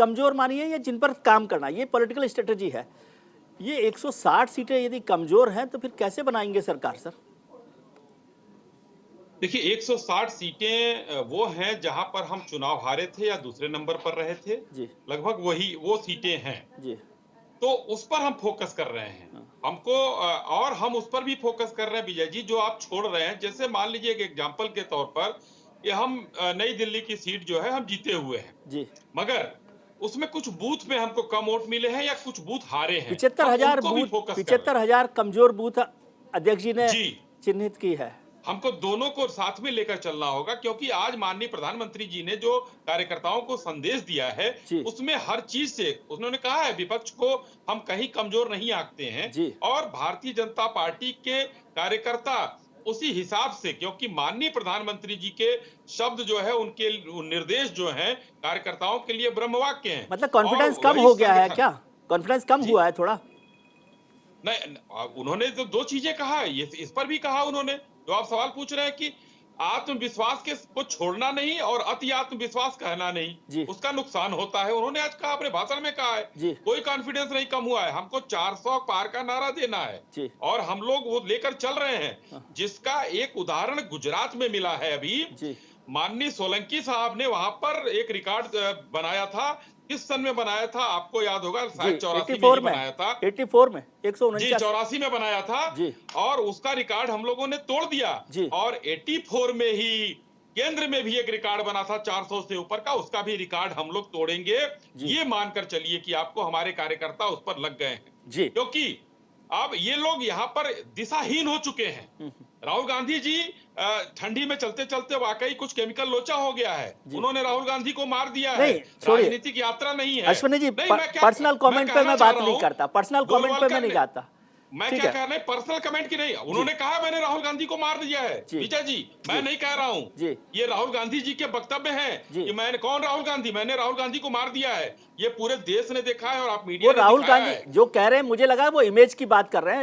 कमजोर मानिए या जिन पर काम करना, ये पॉलिटिकल स्ट्रेटजी है। ये 160 सीटें यदि कमजोर हैं तो फिर कैसे बनाएंगे सरकार सर? देखिए 160 सीटें वो हैं जहां पर हम चुनाव हारे थे या दूसरे नंबर पर रहे थे। जी लगभग वही वो सीटें हैं। जी। तो उस पर हम फोकस कर रहे हैं। हाँ, हमको और हम उस पर भी फोकस कर रहे हैं विजय जी, जो आप छोड़ रहे हैं। जैसे मान लीजिए एक एग्जांपल के तौर पर ये हम नई दिल्ली की सीट जो है हम जीते हुए हैं, जी। मगर उसमें कुछ बूथ में हमको कम वोट मिले हैं या कुछ बूथ हारे हैं, पिछहत्तर हम हजार उनको भी बूथ, फोकस कर रहे 75,000 कमजोर बूथ अध्यक्ष जी हैं। ने जी, चिन्हित की है। हमको दोनों को साथ में लेकर चलना होगा, क्योंकि आज माननीय प्रधानमंत्री जी ने जो कार्यकर्ताओं को संदेश दिया है, जी उसमें हर चीज से उन्होंने कहा है विपक्ष को हम कहीं कमजोर नहीं आंकते हैं। जी और भारतीय जनता पार्टी के कार्यकर्ता उसी हिसाब से, क्योंकि माननीय प्रधानमंत्री जी के शब्द जो है, उनके निर्देश जो हैं कार्यकर्ताओं के लिए ब्रह्मवाक्य हैं। मतलब और कॉन्फिडेंस कम वही हो गया है संगठन क्या? कॉन्फिडेंस कम जी हुआ है थोड़ा? नहीं, उन्होंने तो दो चीजें कहा है, ये इस पर भी कहा उन्होंने, जो आप सवाल पूछ रहे हैं कि आत्मविश्वास के को छोड़ना नहीं और अति आत्मविश्वास कहना नहीं, जी उसका नुकसान होता है। उन्होंने आज कहा, अपने भाषण में कहा है, जी कोई कॉन्फिडेंस नहीं कम हुआ है, हमको 400 पार का नारा देना है जी। और हम लोग वो लेकर चल रहे हैं। हाँ, जिसका एक उदाहरण गुजरात में मिला है अभी। जी माननीय सोलंकी साहब ने वहां पर एक रिकॉर्ड बनाया था। किस सन में बनाया था आपको याद होगा, जी। शायद 84 में ही 84 में, बनाया था। 84 में जी 149। 84 में बनाया था। जी और उसका रिकॉर्ड हम लोगों ने तोड़ दिया। जी और 84 में ही केंद्र में भी एक रिकॉर्ड बना था 400 से ऊपर का, उसका भी रिकॉर्ड हम लोग तोड़ेंगे। जी ये मानकर चलिए कि आपको हमारे कार्यकर्ता उस पर लग गए हैं, जी। क्योंकि अब ये लोग यहाँ पर दिशाहीन हो चुके हैं। राहुल गांधी जी ठंडी में चलते चलते वाकई कुछ केमिकल लोचा हो गया है, जी। उन्होंने राहुल गांधी को मार दिया है। नहीं छोड़िए, राजनीतिक यात्रा नहीं है। अश्विनी जी, नहीं, पर्सनल कमेंट पे कहना मैं चाह बात रहा नहीं हूं, करता, पर्सनल कमेंट पे मैं गोलवलकर नहीं ने, जाता। मैं ठीक क्या है कह रहे हैं, पर्सनल कमेंट की नहीं, उन्होंने कहा मैंने राहुल गांधी को मार दिया है। जी विजय जी, मैं जी नहीं कह रहा हूं, जी ये राहुल गांधी जी के वक्तव्य हैं जी। कि मैंने, कौन राहुल गांधी, मैंने राहुल गांधी को मार दिया है। ये पूरे देश ने देखा है और आप वो मीडिया ने राहुल दिखाया गांधी है। जो कह रहे हैं, मुझे लगा वो इमेज की बात कर रहे हैं।